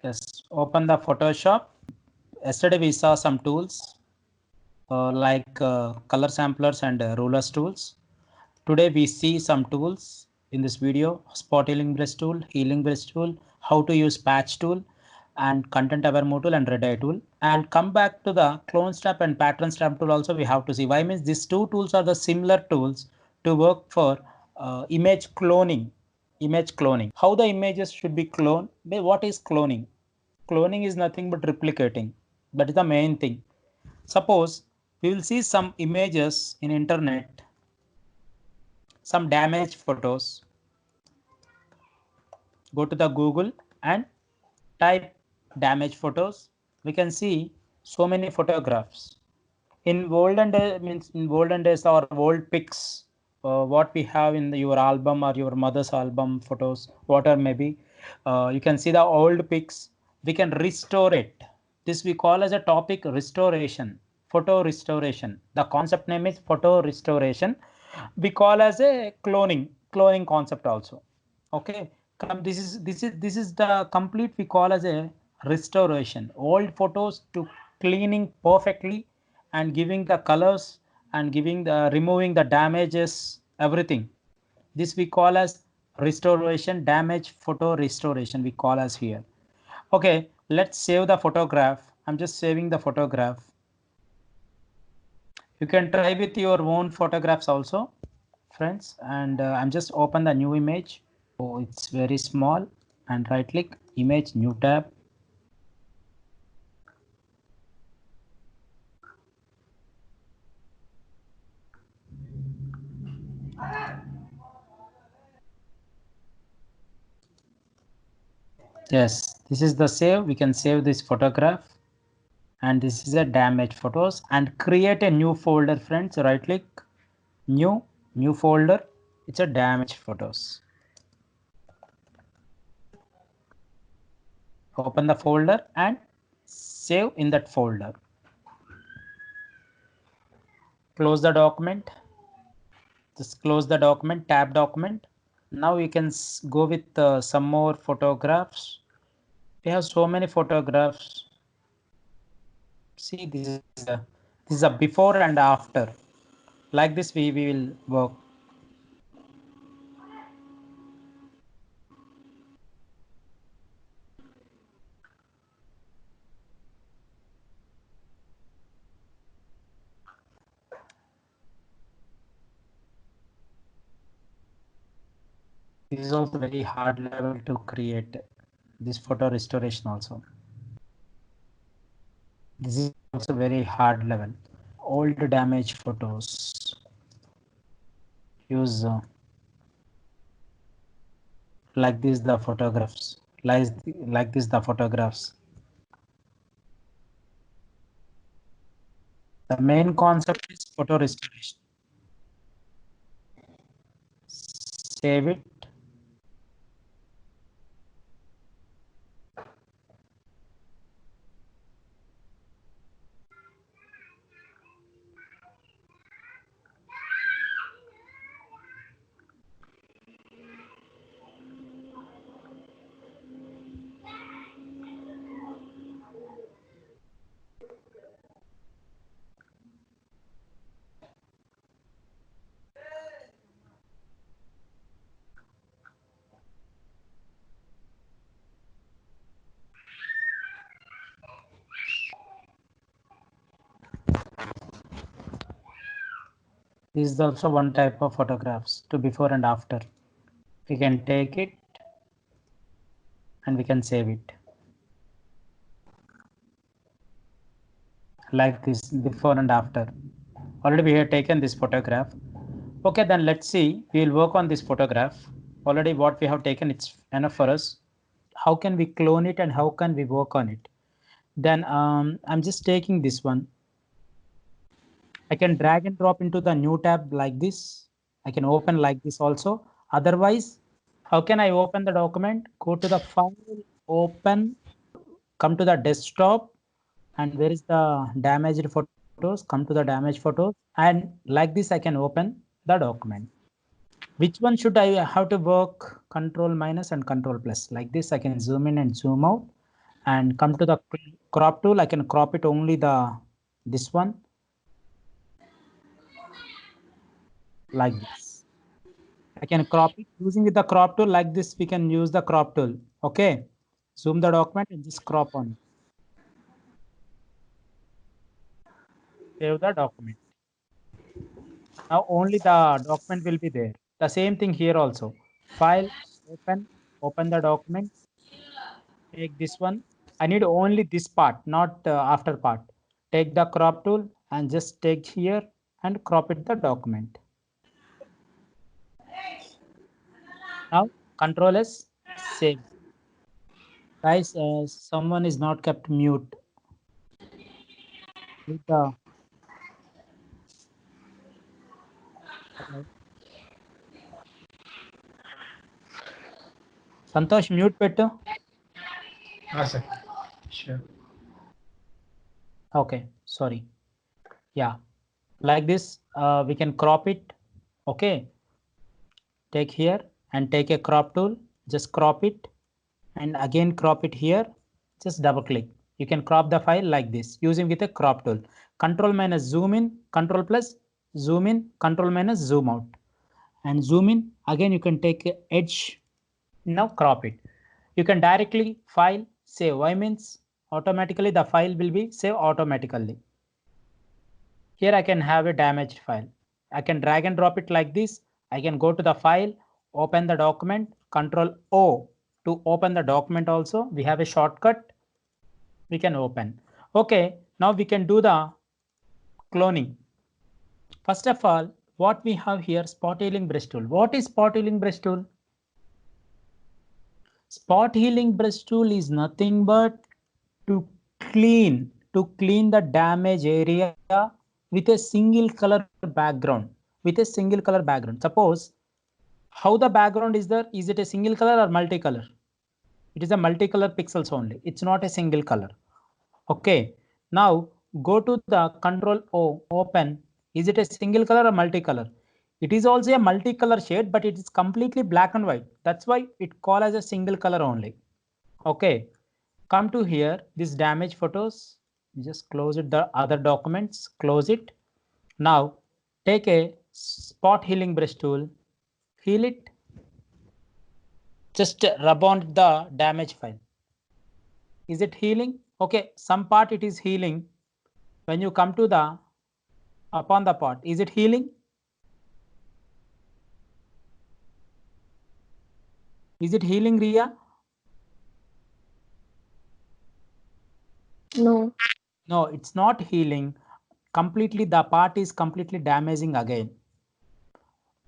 Yes, open the Photoshop. Yesterday we saw some tools like color samplers and rulers tools. Today we see some tools in this video: spot healing brush tool, healing brush tool, how to use patch tool, and content aware mode tool and red eye tool. And come back to the clone stamp and pattern stamp tool also we have to see. Why means these two tools are the similar tools to work for image cloning. Image cloning. How the images should be cloned? What is cloning? Cloning is nothing but replicating. That is the main thing. Suppose we will see some images in internet, some damaged photos. Go to the Google and type damaged photos. We can see so many photographs. In olden days, means in olden days or old pics, what we have in your album or your mother's album photos, whatever maybe, you can see the old pics. We can restore it. This we call as a topic restoration, photo restoration. The concept name is photo restoration. We call as a cloning concept also. Okay, come this is the complete we call as a restoration. Old photos to cleaning perfectly and giving the colors and giving the removing the damages, everything. This we call as restoration, damage photo restoration we call as here. Okay, let's save the photograph. I'm just saving the photograph. You can try with your own photographs also, friends. And I'm just open the new image. Oh, it's very small, and right click image, new tab. Yes, this is the save. We can save this photograph, and this is a damaged photos, and create a new folder, friends. Right click new folder. It's a damaged photos. Open the folder and save in that folder. Close the document. Just close the document, tab document. Now you can go with some more photographs. We have so many photographs. See, this is a before and after. Like this we will work. This is also very hard level to create this photo restoration also. This is also very hard level. Old damaged photos. Use like this the photographs. Like this the photographs. The main concept is photo restoration. Save it. This is also one type of photographs to before and after. We can take it and we can save it. Like this before and after. Already we have taken this photograph. Okay, then let's see. We will work on this photograph. Already what we have taken, it's enough for us. How can we clone it and how can we work on it? Then I'm just taking this one. I can drag and drop into the new tab like this. I can open like this also. Otherwise, how can I open the document? Go to the file, open, come to the desktop, and where is the damaged photos? Come to the damaged photos, and like this I can open the document. Which one should I have to work? Control minus and control plus. Like this I can zoom in and zoom out. and come to the crop tool. I can crop it only this one like this. I can crop it using with the crop tool like this. We can use the crop tool. Okay, zoom the document and just crop on. Save the document. Now only the document will be there. The same thing here also. File, open the document. Take this one. I need only this part, not after part. Take the crop tool and just take here and crop it the document. Now Control S, save. Guys, someone is not kept mute. With the Santosh mute పెట్టు. sir. Sure. Okay, sorry. Yeah, like this we can crop it. Okay, take here and take a crop tool, just crop it and again crop it here. Just double click. You can crop the file like this using with a crop tool. Control minus zoom in, control plus zoom in, control minus zoom out, and zoom in. Again you can take a edge. Now crop it. You can directly file save. Why means automatically the file will be saved automatically. Here I can have a damaged file. I can drag and drop it like this. I can go to the file, open the document, Control O to open the document also. We have a shortcut. We can open. Okay, now we can do the cloning. First of all, what we have here, spot healing brush tool. What is spot healing brush tool? Spot healing brush tool is nothing but to clean the damage area with a single color background. Suppose how the background is there, is it a single color or multicolor? It is a multicolor pixels only. It's not a single color. Okay, now go to the Control O, open. Is it a single color or multicolor? It is also a multicolor shade, but it is completely black and white. That's why it called as a single color only. Okay, come to here, this damage photos, just close it, the other documents, close it. Now take a spot healing brush tool, heal it, just rub on the damage file. Is it healing? Okay, some part it is healing. When you come to the upon the part, is it healing? Is it healing, Ria? No. No, it's not healing. Completely, the part is completely damaging again.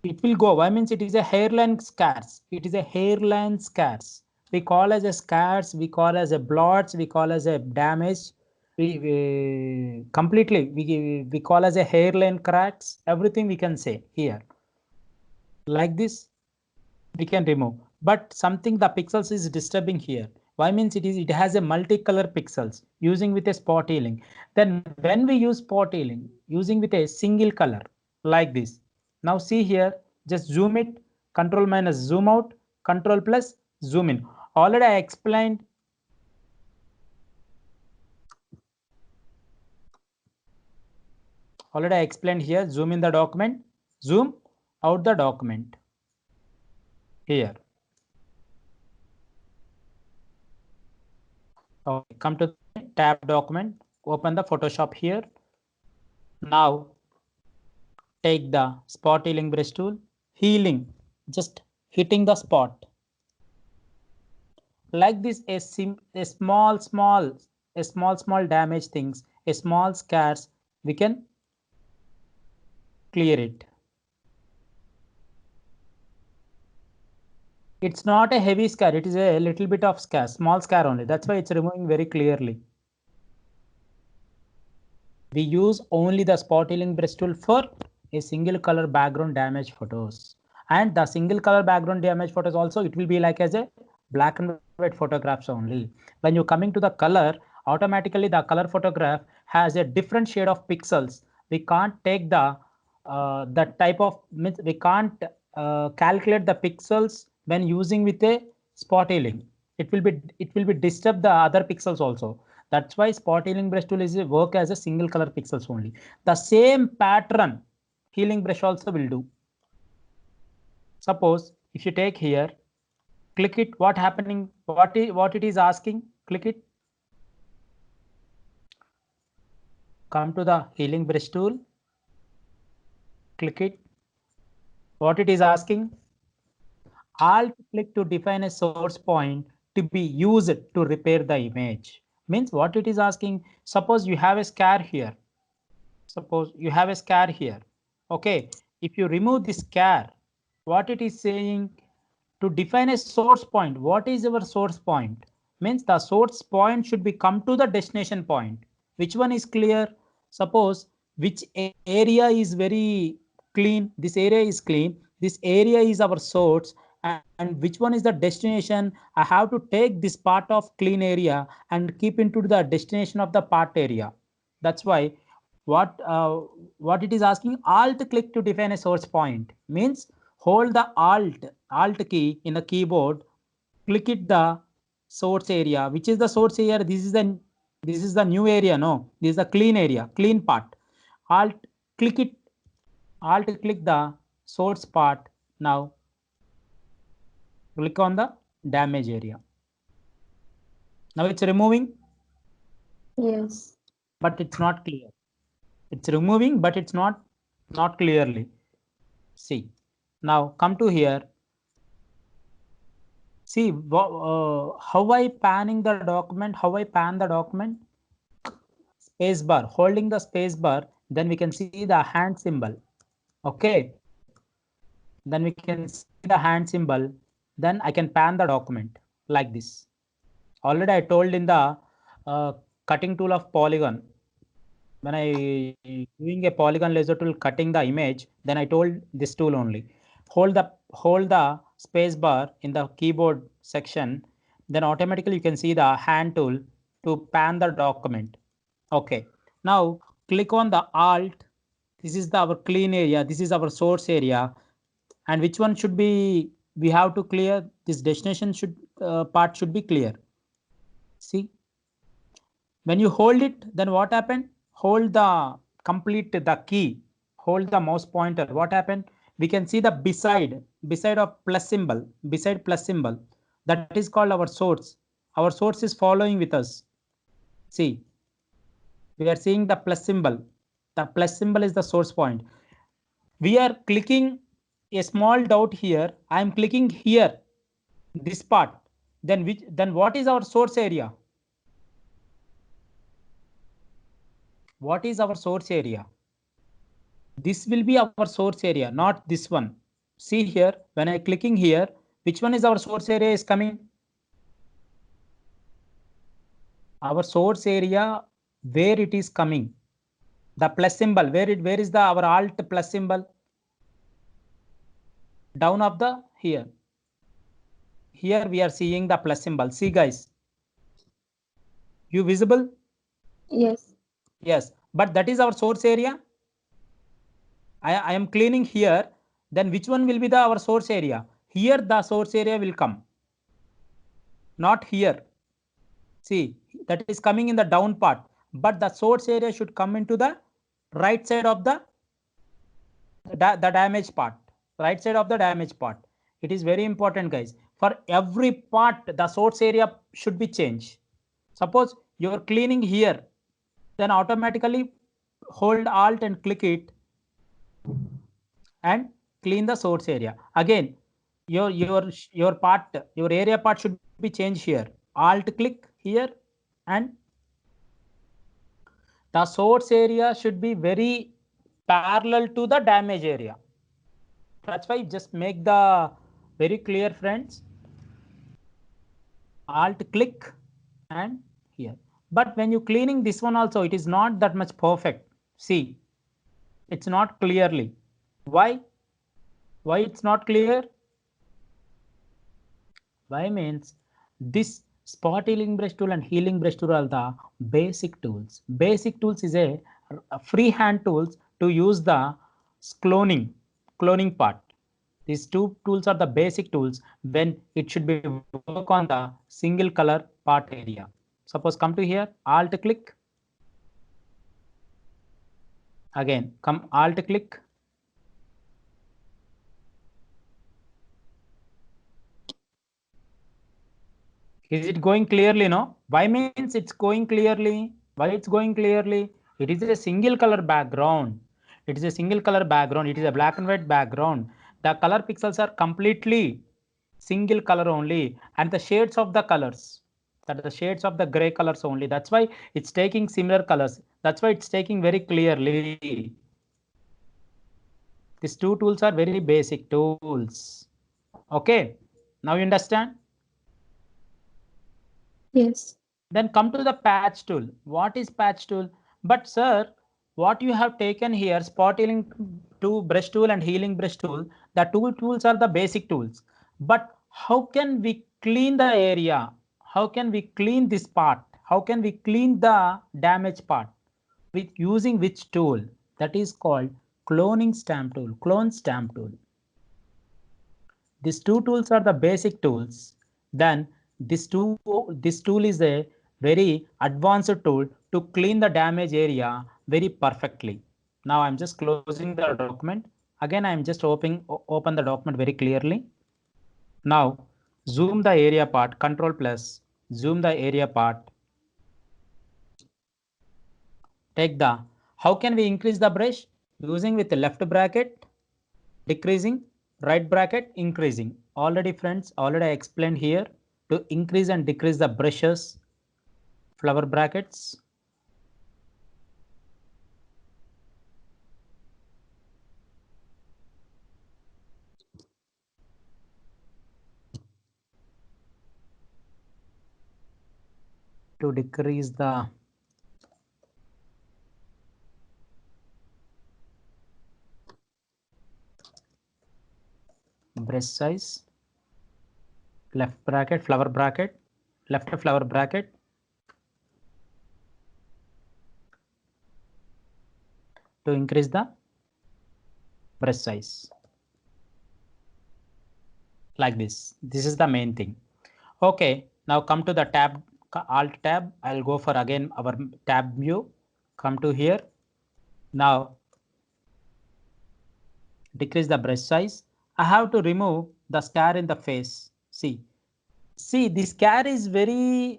It will go. Why means it is a hairline scars. It is a hairline scars. We call as a scars. We call as a blots. We call as a damage. We completely we call as a hairline cracks. Everything we can say here. Like this, we can remove. But something the pixels is disturbing here. Why means it has a multicolor pixels using with a spot healing. Then when we use spot healing using with a single color like this. Now see here, just zoom it, control minus zoom out, control plus zoom in. Already I explained. Already I explained here, zoom in the document, zoom out the document here. Okay, come to the tab document, open the Photoshop here. Now take the spot healing brush tool, healing, just hitting the spot. Like this, a small damage things, a small scars, we can clear it. It's not a heavy scar, it is a little bit of scar, small scar only. That's why it's removing very clearly. We use only the spot healing brush tool for a single color background damage photos. And the single color background damage photos also, it will be like as a black and white photographs only. When you're coming to the color, automatically the color photograph has a different shade of pixels. We can't take the type of, we can't calculate the pixels when using with a spot healing. it will be disturb the other pixels also. That's why spot healing brush tool is a work as a single color pixels only. The same pattern healing brush also will do. Suppose if you take here, click it, what happening, what it is asking, click it, come to the healing brush tool, click it, what it is asking, alt click to define a source point to be used to repair the image. Means what it is asking, suppose you have a scar here, suppose you have a scar here, okay, if you remove this scar, what it is saying, to define a source point. What is our source point? Means the source point should be come to the destination point. Which one is clear? Suppose which area is very clean, this area is clean, this area is our source, and which one is the destination. I have to take this part of clean area and keep into the destination of the part area. That's why what it is asking, alt click to define a source point, means hold the alt key in the keyboard, click it the source area. Which is the source area? This is the new area. No, this is the clean area, clean part. Alt click it, alt click the source part. Now click on the damage area. Now it's removing. Yes. But it's not clear. It's removing, but it's not clearly. See, now come to here. See how I panning the document, how I pan the document. Space bar, holding the space bar, then we can see the hand symbol. Okay. Then we can see the hand symbol. Then I can pan the document like this. Already I told in the cutting tool of polygon. When I doing a polygon laser tool cutting the image, then I told this tool only. Hold the space bar in the keyboard section, then automatically you can see the hand tool to pan the document. Okay, now click on the alt. This is our clean area, this is our source area, and which one should be, we have to clear this destination should part should be clear. See, when you hold it, then what happened? Hold the complete the key, hold the mouse pointer. What happened? We can see the beside of plus symbol, beside plus symbol. That is called our source. Our source is following with us. See, we are seeing the plus symbol. The plus symbol is the source point. We are clicking a small dot here. I am clicking here, this part. Then what is our source area? What is our source area? This will be our source area, not this one. See here, when I clicking here, which one is our source area is coming? Our source area, where it is coming? The plus symbol, where is the our alt plus symbol? Down of the here. Here we are seeing the plus symbol. See guys, you visible? Yes. Yes, but that is our source area. I am cleaning here, then which one will be the our source area? Here the source area will come, not here. See, that is coming in the down part, but the source area should come into the right side of the damage part, right side of the damage part. It is very important guys. For every part, the source area should be changed. Suppose you are cleaning here, then automatically hold alt and click it and clean the source area. Again, your part, your area part should be changed here. Alt click here and the source area should be very parallel to the damage area. That's why just make the very clear friends. Alt click and here. But when you cleaning this one also, it is not that much perfect. See, it's not clearly. Why? Why it's not clear? Why means this spot healing brush tool and healing brush tool are the basic tools. Basic tools is a freehand tools to use the cloning part. These two tools are the basic tools when it should be work on the single color part area. Suppose come to here, Alt click. Again, come Alt click. Is it going clearly? No. Why means it's going clearly? Why it's going clearly? It is a single color background. It is a single color background. It is a black and white background. The color pixels are completely single color only, and the shades of the colors, that the shades of the gray colors only. That's why it's taking similar colors. That's why it's taking very clearly. These two tools are very basic tools. Okay, now you understand? Yes. Then come to the patch tool. What is patch tool? But sir, what you have taken here, spot healing to brush tool and healing brush tool, the two tools are the basic tools. But how can we clean the area? How can we clean this part? How can we clean the damaged part? With using which tool? That is called cloning stamp tool, clone stamp tool. These two tools are the basic tools. Then this tool is a very advanced tool to clean the damage area very perfectly. Now I'm just closing the document. Again, I'm just open the document very clearly. Now zoom the area part, Control plus, zoom the area part. Take the, how can we increase the brush? Using with the left bracket, decreasing, right bracket, increasing. Already friends, already I explained here to increase and decrease the brushes, flower brackets. To decrease the brush size, left bracket, flower bracket, left flower bracket. To increase the brush size. Like this. This is the main thing. Okay, now come to the tab, Alt tab. I'll go for again our tab view. Come to here. Now decrease the brush size. I have to remove the scar in the face. See, this scar is very,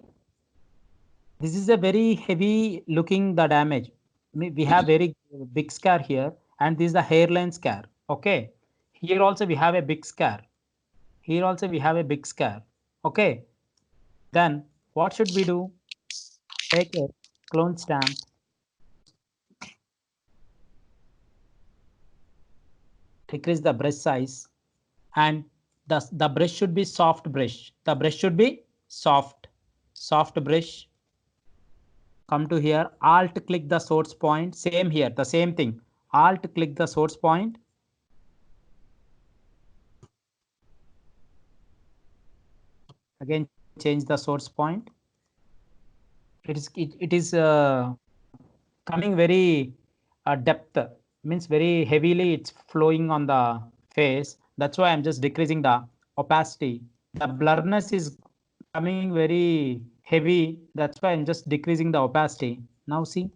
this is a very heavy looking the damage. We have very big scar here, and this is the hairline scar. Okay, here also we have a big scar. Here also we have a big scar. Okay, then what should we do? Take a clone stamp. Decrease the brush size, and the brush should be soft brush. The brush should be soft brush. Come to here, Alt click the source point. Same here, the same thing. Alt click the source point. Again, change the source point. It is coming very depth, means very heavily it's flowing on the face. That's why I'm just decreasing the opacity. The blurriness is coming very heavy. That's why I'm just decreasing the opacity. Now see.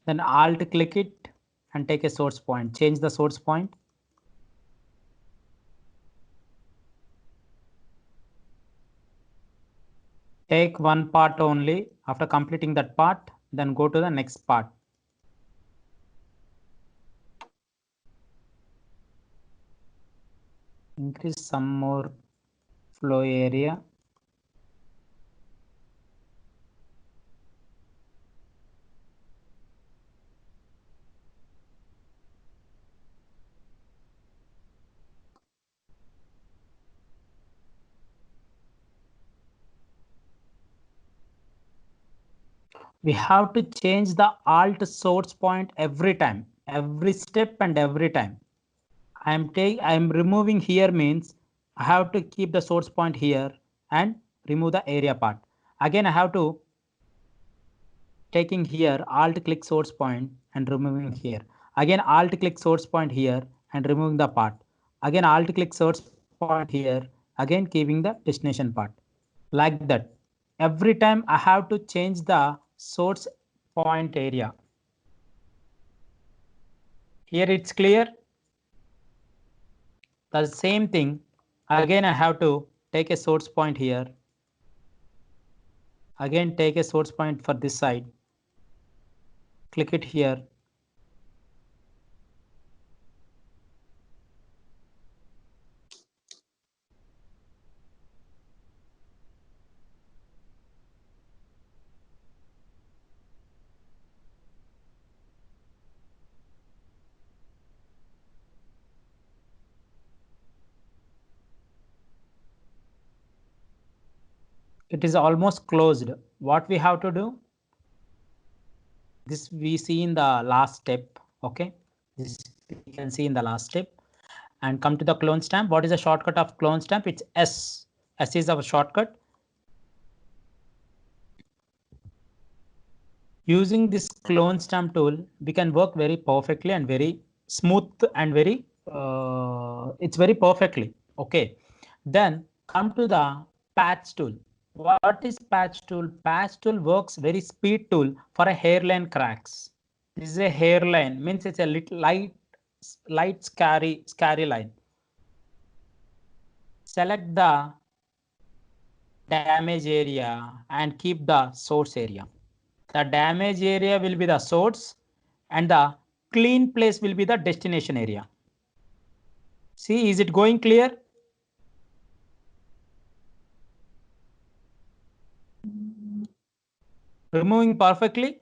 Then Alt click it and take a source point. Change the source point. Take one part only. After completing that part, then go to the next part. Increase some more flow area. We have to change the alt source point every time, every step and every time. I'm removing here means I have to keep the source point here and remove the area part. Again, I have to taking here alt click source point and removing here. Again, alt click source point here and removing the part. Again, alt click source point here, again keeping the destination part. Like that. Every time I have to change the source point area. Here it's clear. The same thing. Again, I have to take a source point here. Again, take a source point for this side. Click it here. It is almost closed. What we have to do? This we see in the last step. Okay, this we can see in the last step. And come to the clone stamp. What is the shortcut of clone stamp? It's S. S is our shortcut. Using this clone stamp tool, we can work very perfectly and very smooth and very it's very perfectly. Okay, then come to the patch tool. What is patch tool? Patch tool works very speed tool for a hairline cracks. This is a hairline, means it's a little light scary line. Select the damage area and keep the source area. The damage area will be the source and the clean place will be the destination area. See, is it going clear? Removing perfectly.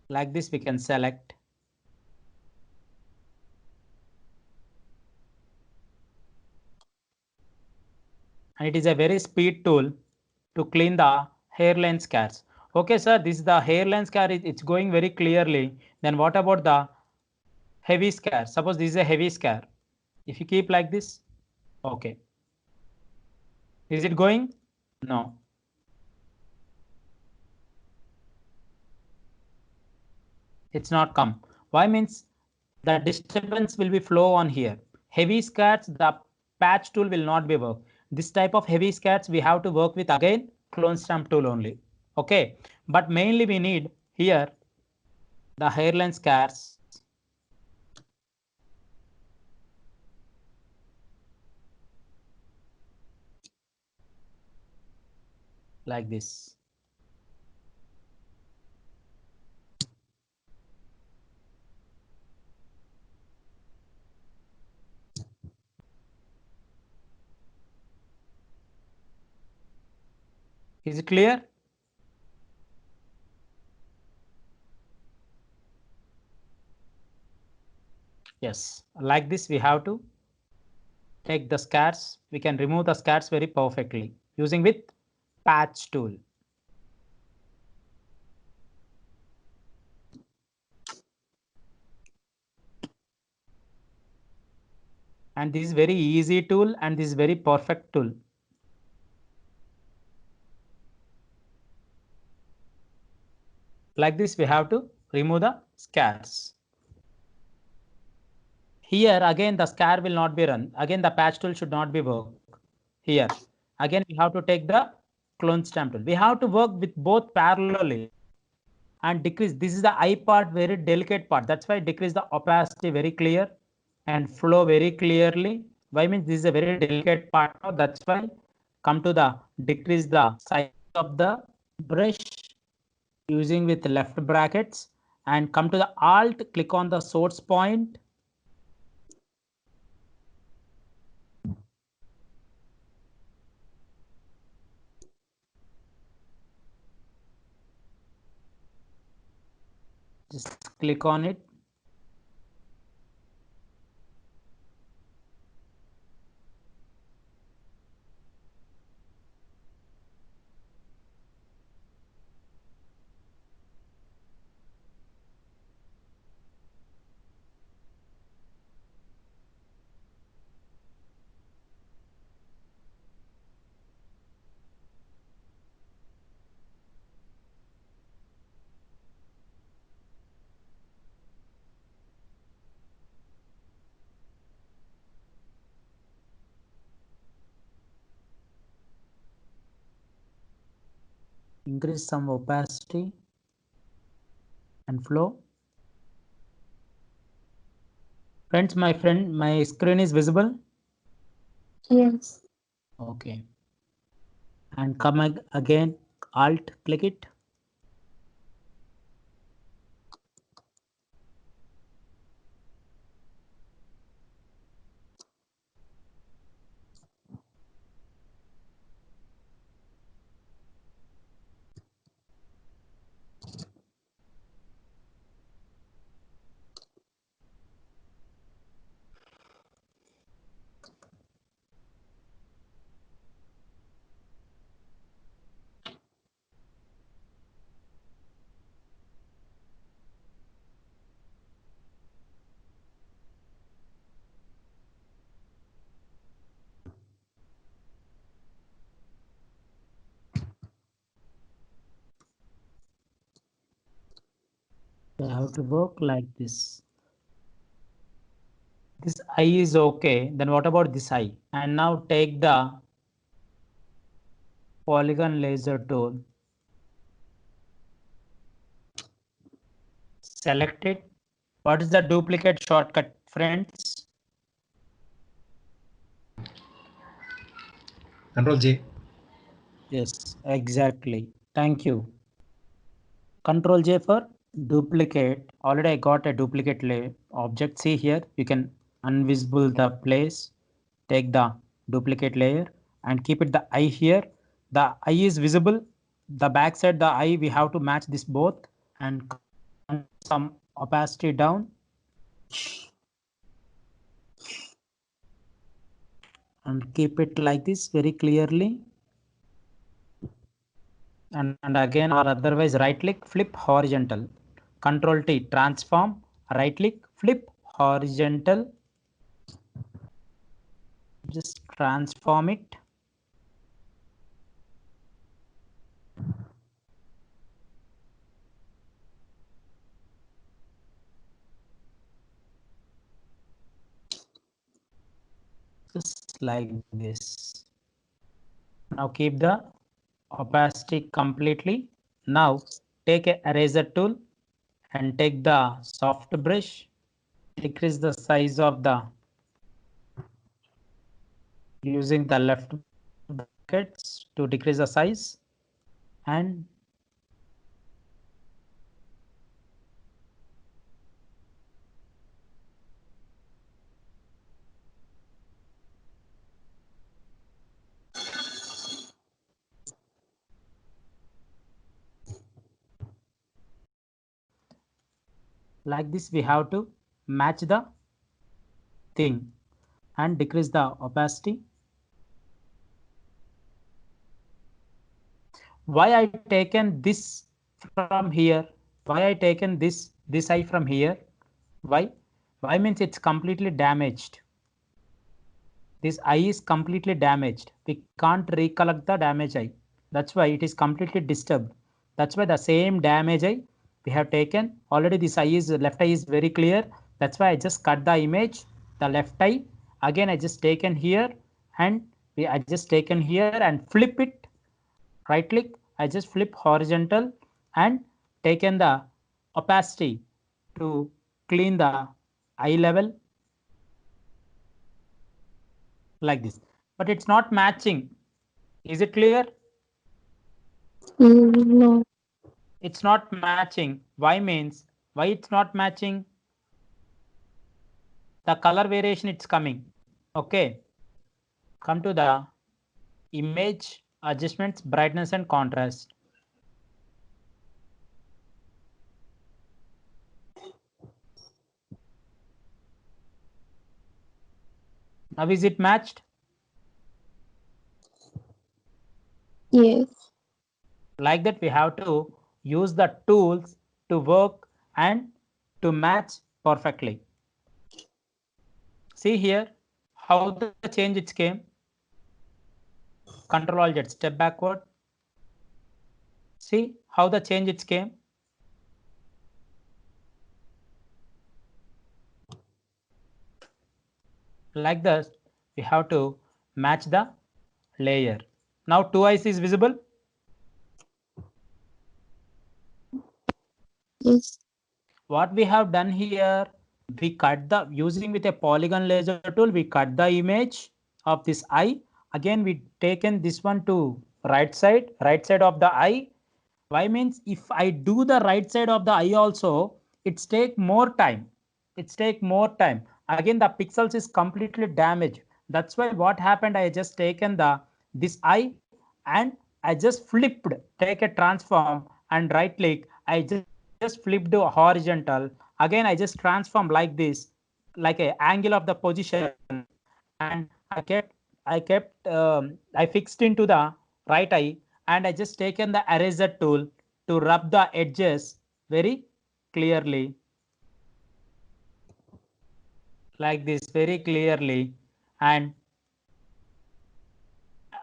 Like this, we can select. And it is a very speed tool to clean the hairline scars. Okay, sir, this is the hairline scar. It's going very clearly. Then what about the heavy scar? Suppose this is a heavy scar. If you keep like this, okay. Is it going? No. It's not come. Why? Means the disturbance will be flow on here. Heavy scars, the patch tool will not be work. This type of heavy scars we have to work with again clone stamp tool only. Okay, but mainly we need here the hairline scars. Like this. Is it clear? Yes, like this we have to take the scars. We can remove the scars very perfectly using with patch tool. And this is very easy tool and this is very perfect tool. Like this we have to remove the scars. Here again the scar will not be run. Again the patch tool should not be work. Here again we have to take the clone stamp tool. We have to work with both parallelly and decrease. This is the eye part, very delicate part. That's why decrease the opacity very clear and flow very clearly. Why? Means this is a very delicate part. That's why come to the decrease the size of the brush using with left brackets and come to the alt, click on the source point. Just click on it. increase some opacity and flow. Friends, my screen is visible. Yes. Okay. And come again, Alt, click it. I have to work like this. This eye is okay. Then what about this eye? And now take the polygon laser tool. Select it. What is the duplicate shortcut, friends? Control J. Yes, exactly. Thank you. Control J for duplicate. Already I got a duplicate object. See here, you can unvisible the place. Take the duplicate layer and keep it the eye here. The eye is visible. The back side, the eye, we have to match this both and some opacity down. And keep it like this very clearly. And again, or otherwise right click, flip horizontal. Control T, transform, right click, flip horizontal. Just transform it. Just like this. Now keep the opacity completely. Now take a eraser tool and take the soft brush. Decrease the size of the using the left brackets to decrease the size and like this we have to match the thing and decrease the opacity. Why I taken this from here? Why I taken this eye from here? Why? Why means it's completely damaged. This eye is completely damaged. We can't recollect the damaged eye. That's why it is completely disturbed. That's why the same damage eye we have taken. Already this eye is left eye is very clear. That's why I just cut the image, the left eye. Again, I just taken here and I just taken here and flip it. Right click, I just flip horizontal and taken the opacity to clean the eye level like this. But it's not matching. Is it clear? No. It's not matching. Why means why it's not matching? The color variation it's coming. Okay. Come to the image adjustments, brightness and contrast. Now is it matched? Yes. Like that we have to use the tools to work and to match perfectly. See here how the change it came. Control Alt Z, step backward. See how the change it came. Like this we have to match the layer. Now two eyes is visible. Yes. What we have done here, we cut the using with a polygon laser tool, we cut the image of this eye. Again, we taken this one to right side of the eye. Why means if I do the right side of the eye also, it's take more time. It's take more time. Again, the pixels is completely damaged. That's why what happened, I just taken the this eye and I just flipped, take a transform and right click. I just flipped to horizontal. Again, I just transform like this, like a angle of the position, and I fixed into the right eye, and I just taken the eraser tool to rub the edges very clearly, like this, very clearly. And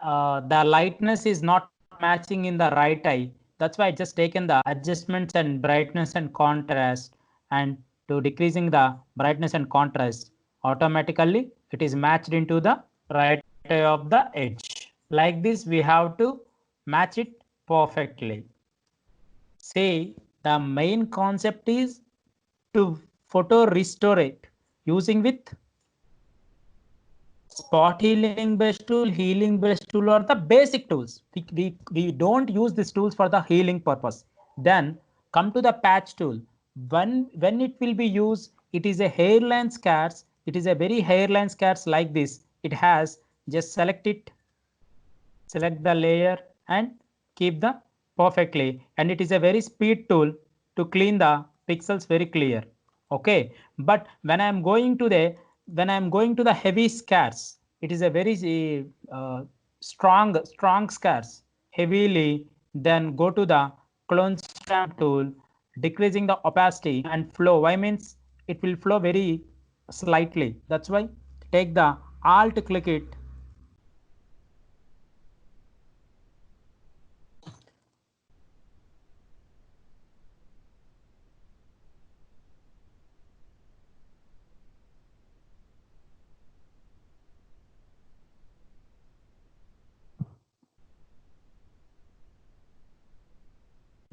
the lightness is not matching in the right eye. That's why I just taken the adjustments and brightness and contrast, and to decreasing the brightness and contrast, automatically it is matched into the right eye of the edge. Like this, we have to match it perfectly. Say the main concept is to photo restore it using with spot healing brush tool, healing brush tool are the basic tools. We don't use these tools for the healing purpose. Then come to the patch tool. When it will be used, it is a hairline scars. It is a very hairline scars like this. It has, just select it, select the layer and keep the perfectly. And it is a very speed tool to clean the pixels very clear. Okay, but when I am going to the heavy scars, it is a very strong scars heavily. Then go to the clone stamp tool, decreasing the opacity and flow. Why means it will flow very slightly. That's why take the alt, click it.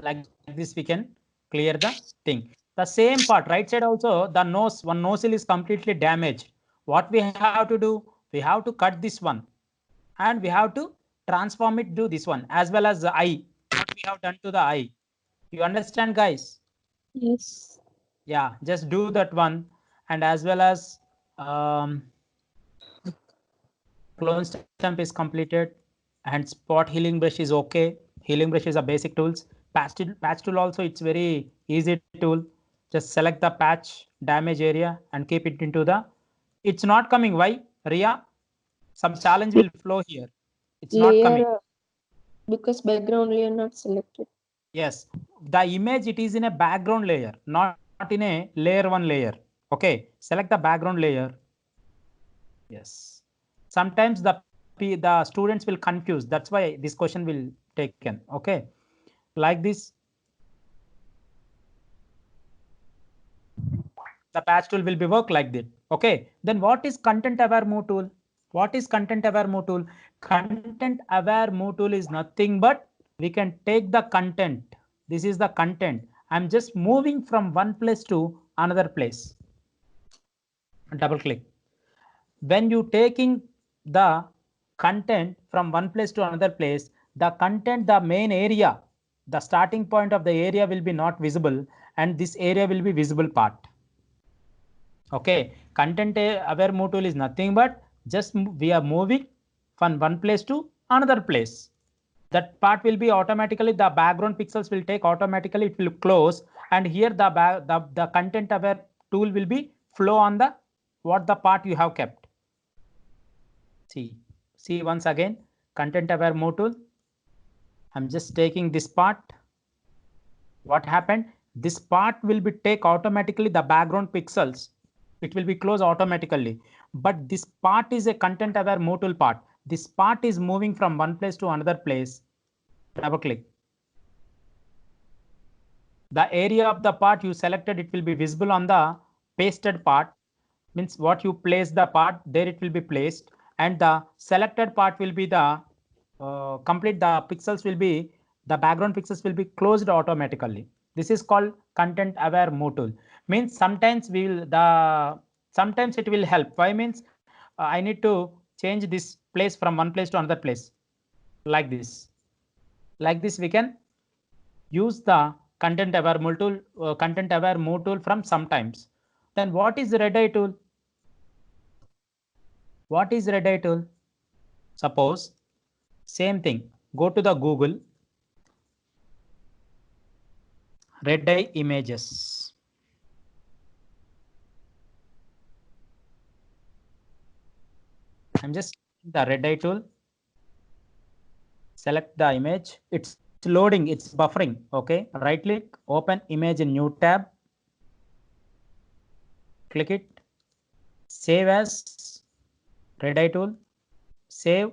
Like this, we can clear the thing. The same part right side also, the one nozzle is completely damaged. What we have to do, we have to cut this one and we have to transform it to this one, as well as the eye, what we have done to the eye. You understand, guys? Yes. Yeah, just do that one. And as well as clone stamp is completed, and spot healing brush is okay. Healing brush is a basic tools. Patch tool also, it's very easy tool. Just select the patch damage area and keep it into the, it's not coming. Why, Ria? Some challenge will flow here. It's not coming. Layer because background layer not selected. Yes, the image, it is in a background layer, not in a layer 1 layer. Okay, select the background layer. Yes, sometimes the students will confuse. That's why this question will taken. Okay, like this, the patch tool will be work like that. Okay, then what is content aware move tool? What is content aware move tool? Content aware move tool is nothing but we can take the content. This is the content. I'm just moving from one place to another place. Double click. When you taking the content from one place to another place, the content, the main area, the starting point of the area will be not visible, and this area will be visible part. Okay, content aware move tool is nothing but just we are moving from one place to another place. That part will be automatically, the background pixels will take automatically, it will close, and here the content aware tool will be flow on the what the part you have kept. See once again, content aware move tool. I'm just taking this part. What happened? This part will be take automatically the background pixels. It will be closed automatically. But this part is a content aware move tool part. This part is moving from one place to another place. Double click. The area of the part you selected, it will be visible on the pasted part. Means what you place the part, there it will be placed, and the selected part will be the complete, the pixels will be, the background pixels will be closed automatically. This is called content aware move tool. Means sometimes sometimes it will help. Why means I need to change this place from one place to another place like this. Like this we can use the content aware move tool from sometimes. Then what is red eye tool? What is red eye tool? Suppose same thing. Go to the Google red eye images. I'm just the red eye tool. Select the image. It's loading. It's buffering. Okay. Right click. Open image in new tab. Click it. Save as red eye tool. Save.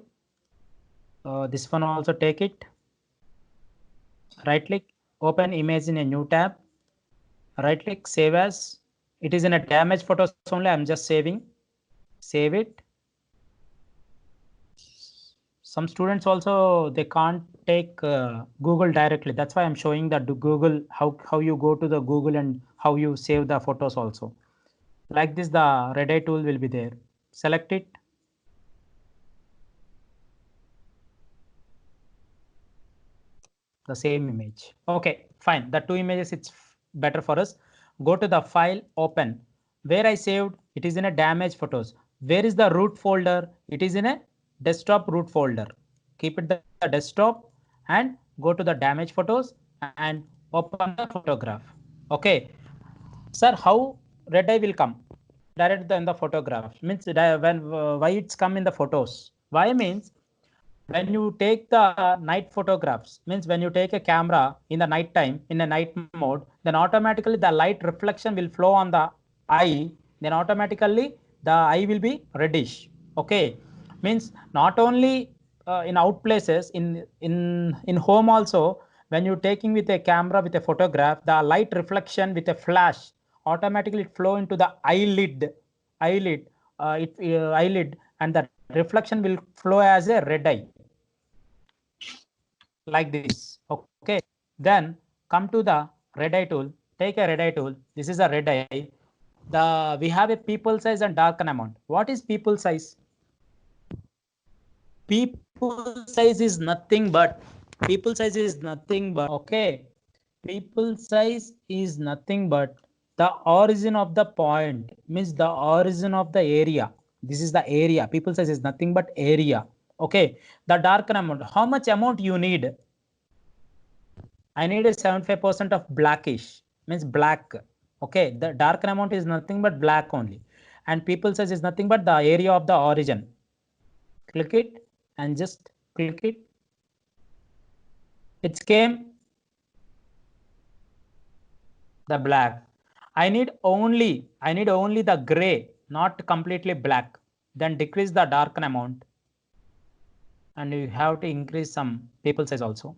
This one also take it. Right click. Open image in a new tab. Right click. Save as. It is in a damage photos only. I'm just saving. Save it. Some students also they can't take Google directly. That's why I'm showing that Google how you go to the Google and how you save the photos also. Like this, the red eye tool will be there. Select it. The same image. Okay, fine. The two images it's better for us. Go to the file, open. Where I saved, it is in a damaged photos. Where is the root folder? It is in a desktop root folder. Keep it the desktop and go to the damaged photos and open the photograph. Okay. Sir, how red eye will come? Direct in the photograph means why it's come in the photos. Why means when you take the night photographs, means when you take a camera in the night time in a night mode, then automatically the light reflection will flow on the eye, then automatically the eye will be reddish. Okay, means not only in out places, in home also, when you're taking with a camera with a photograph, the light reflection with a flash automatically flow into the eyelid eyelid, and the reflection will flow as a red eye like this. Okay, then come to the red eye tool. Take a red eye tool. This is a red eye. We have a people size and darken amount. What is people size? People size is nothing but okay. People size is nothing but the origin of the point, means the origin of the area. This is the area. People size is nothing but area. Okay, the darken amount. How much amount you need? I need a 75% of blackish, means black. Okay, the darken amount is nothing but black only. And people size is nothing but the area of the origin. Click it and just click it. It came the black. I need only the gray, not completely black. Then decrease the darken amount. And you have to increase some people size also.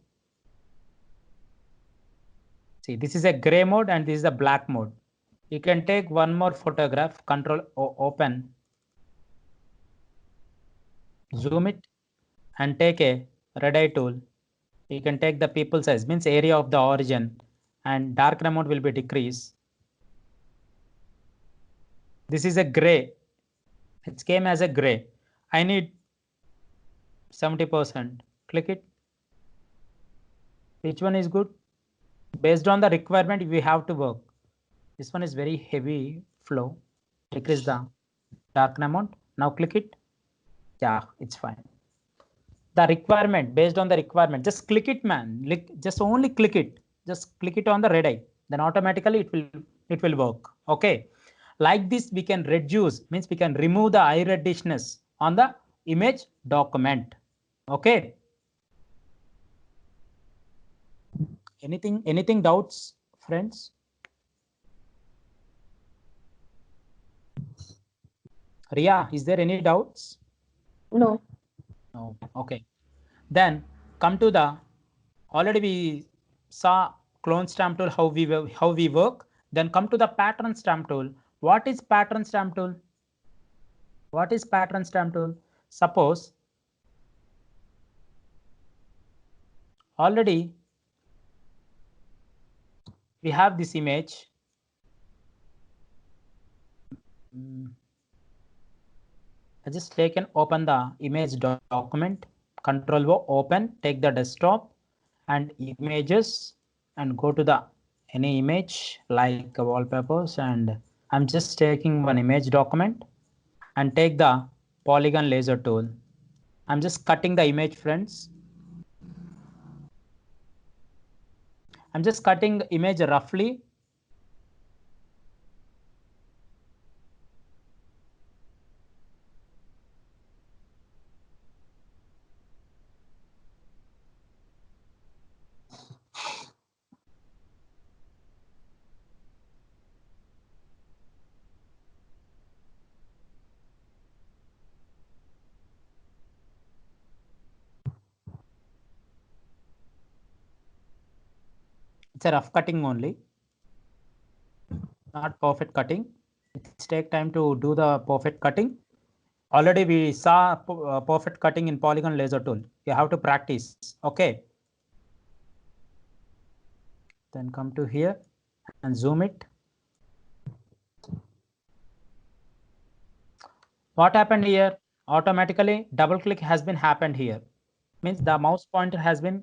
See, this is a gray mode and this is a black mode. You can take one more photograph, control open, zoom it and take a red eye tool. You can take the people size, means area of the origin, and darken amount will be decreased. This is a gray. It came as a gray. I need 70%. Click it. Which one is good? Based on the requirement, we have to work. This one is very heavy flow. Decrease the darken amount. Now click it. Yeah, it's fine. The requirement, based on the requirement, just click it, man. Just only click it. Just click it on the red eye. Then automatically it will work. Okay. Like this, we can reduce, means we can remove the eye reddishness on the image document. Okay. Anything doubts, friends? Ria, is there any doubts? No. No. Okay. Then come to the, already we saw clone stamp tool, how we work. Then come to the pattern stamp tool. What is pattern stamp tool? What is pattern stamp tool? Suppose already we have this image. I just take and open the image document, Control O, open, take the desktop and images and go to the any image like wallpapers, and I'm just taking one image document and take the polygon laser tool. I'm just cutting the image, friends. I'm just cutting the image roughly. It's a rough cutting only, not perfect cutting. It's take time to do the perfect cutting. Already we saw perfect cutting in polygon laser tool. You have to practice. Okay. Then come to here and zoom it. What happened here? Automatically double click has been happened here. Means the mouse pointer has been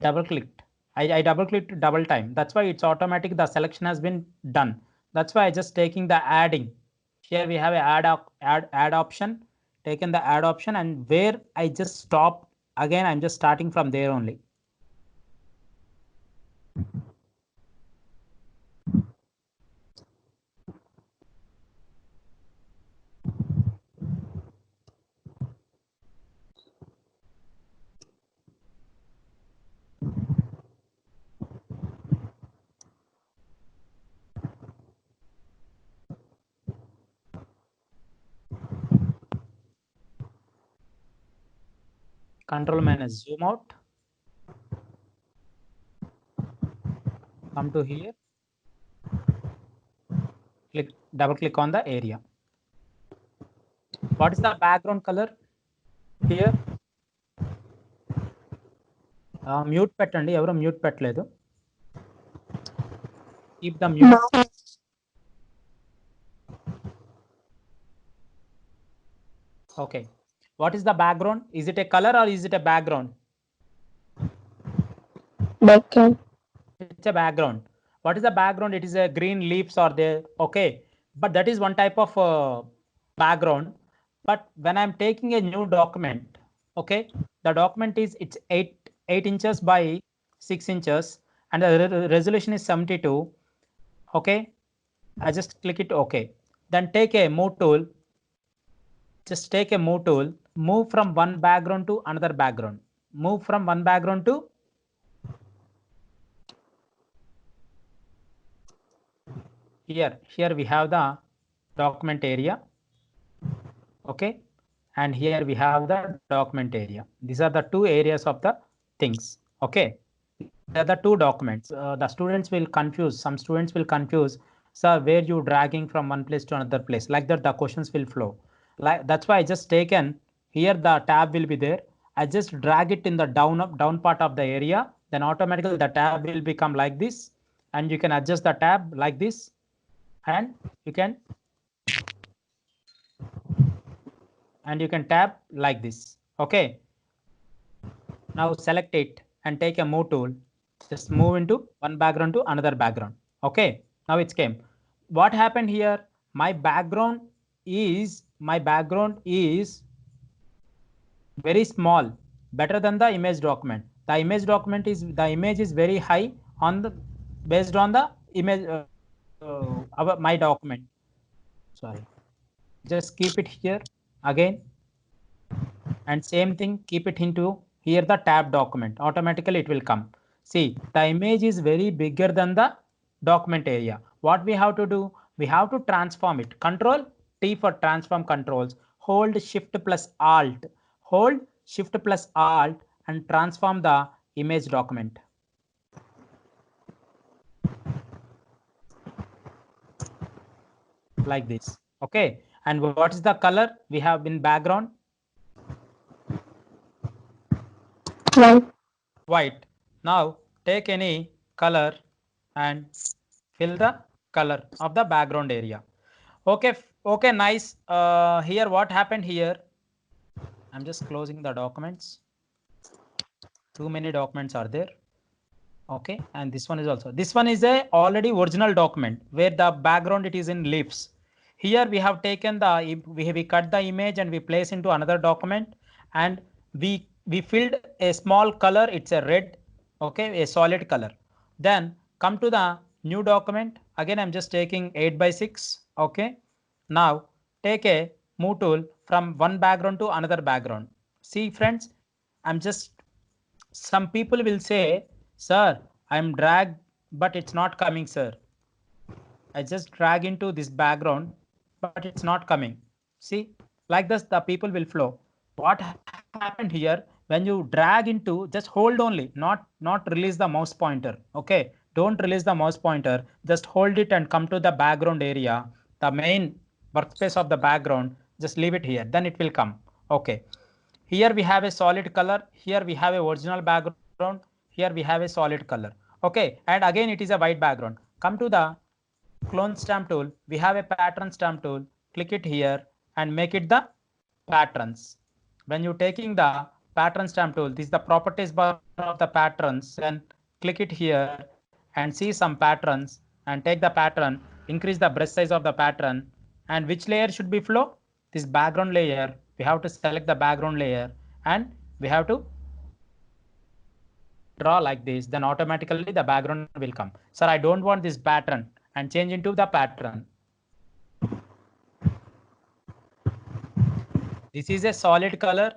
double clicked. I double clicked double time. That's why it's automatic. The selection has been done. That's why I just taking the adding. Here we have a add option. Taken the add option, and where I just stop again, I'm just starting from there only. Control minus zoom out. Come to here. Click, double click on the area. What is the background color here? Mute పెట్టండి, ఎవరు mute పెట్టలేదు. Keep the mute. Okay. What is the background? Is it a color or is it a background? Background. It's a background. What is the background? It is a green leaves are there. Okay. But that is one type of background. But when I'm taking a new document, okay, the document is it's 8 inches by 6 inches and the resolution is 72. Okay. I just click it. Okay. Then take a move tool. Just take a move tool, move from one background to another background. Move from one background to here. Here we have the document area. Okay. And here we have the document area. These are the two areas of the things. Okay. They are the two documents. The students will confuse. Some students will confuse. Sir, where you dragging from one place to another place? Like that, the questions will flow. Like that's why I just taken here the tab will be there. I just drag it in the down part of the area. Then automatically the tab will become like this, and you can adjust the tab like this, and you can tab like this. Okay. Now select it and take a move tool. Just move into one background to another background. Okay. Now it's came. What happened here? My background is very small, better than the image document. The image is very high on the based on the image my document. Sorry. Just keep it here again. And same thing, keep it into here the tab document. Automatically it will come. See, the image is very bigger than the document area. What we have to do? We have to transform it. Control T for transform controls. Hold Shift plus Alt. Hold Shift plus Alt and transform the image document. Like this. Okay. And what is the color we have in background? White. White. Now take any color and fill the color of the background area. Okay, okay, nice. Here what happened here? I'm just closing the documents. Too many documents are there. Okay, and this one is also, this one is a already original document where the background it is in leaves. Here we have taken the, we cut the image and we place into another document, and we filled a small color, it's a red, okay, a solid color. Then come to the new document. Again, I'm just taking 8x6. Okay, now take a move tool from one background to another background. See friends, I'm just, some people will say, sir, I'm dragged, but it's not coming, sir. I just drag into this background, but it's not coming. See, like this, the people will flow. What happened here? When you drag into, just hold only, not release the mouse pointer. Okay, don't release the mouse pointer. Just hold it and come to the background area, the main workspace of the background. Just leave it here, then it will come. Okay. Here we have a solid color. Here we have a original background. Here we have a solid color. Okay, and again it is a white background. Come to the clone stamp tool. We have a pattern stamp tool. Click it here and make it the patterns. When you're taking the pattern stamp tool, this is the properties bar of the patterns, and click it here and see some patterns and take the pattern, increase the brush size of the pattern, and which layer should be flow? This background layer. We have to select the background layer and we have to draw like this, then automatically the background will come. Sir, I don't want this pattern, and change into the pattern. This is a solid color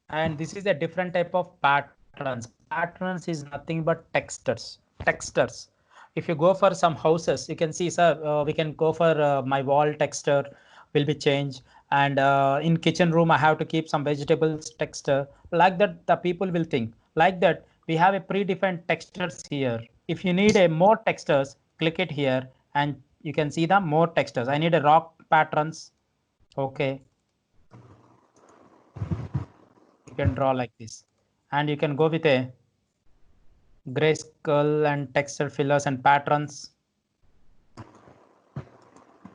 and this is a different type of patterns. Patterns is nothing but textures. Textures. If you go for some houses, you can see, sir, we can go for my wall texture will be changed, and in kitchen room I have to keep some vegetables texture. Like that, the people will think like that. We have a predefined textures here. If you need a more textures, click it here and you can see the more textures. I need a rock patterns. Okay, you can draw like this, and you can go with a grayscale and texture fillers and patterns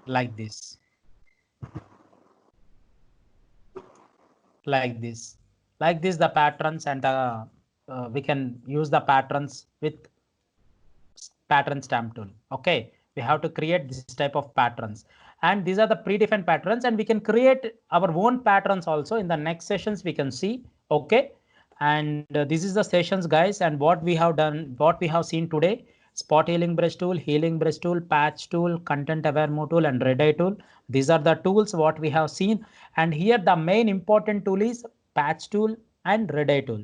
like this. Like this the patterns, and we can use the patterns with pattern stamp tool. Okay, we have to create this type of patterns, and these are the predefined patterns, and we can create our own patterns also. In the next sessions we can see. Okay, and this is the sessions, guys, and what we have done, what we have seen today: spot healing brush tool, patch tool, content aware move tool, and red eye tool. These are the tools what we have seen, and here the main important tool is patch tool and red eye tool.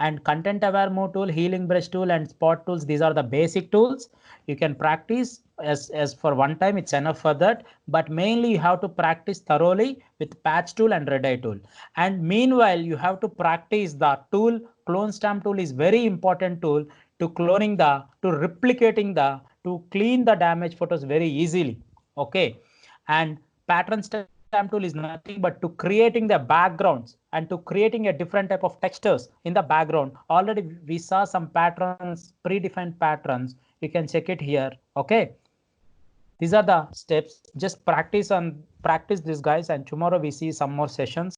And content aware move tool, healing brush tool, and spot tools, these are the basic tools. You can practice as for one time, it's enough for that, but mainly you have to practice thoroughly with patch tool and red eye tool. And meanwhile you have to practice the tool. Clone stamp tool is very important tool to cloning the, to replicating the, to clean the damaged photos very easily. Okay, and pattern stamp tool is nothing but to creating the backgrounds and to creating a different type of textures in the background. Already we saw some patterns, predefined patterns. You can check it here. Okay, these are the steps. Just practice this, guys, and tomorrow we see some more sessions.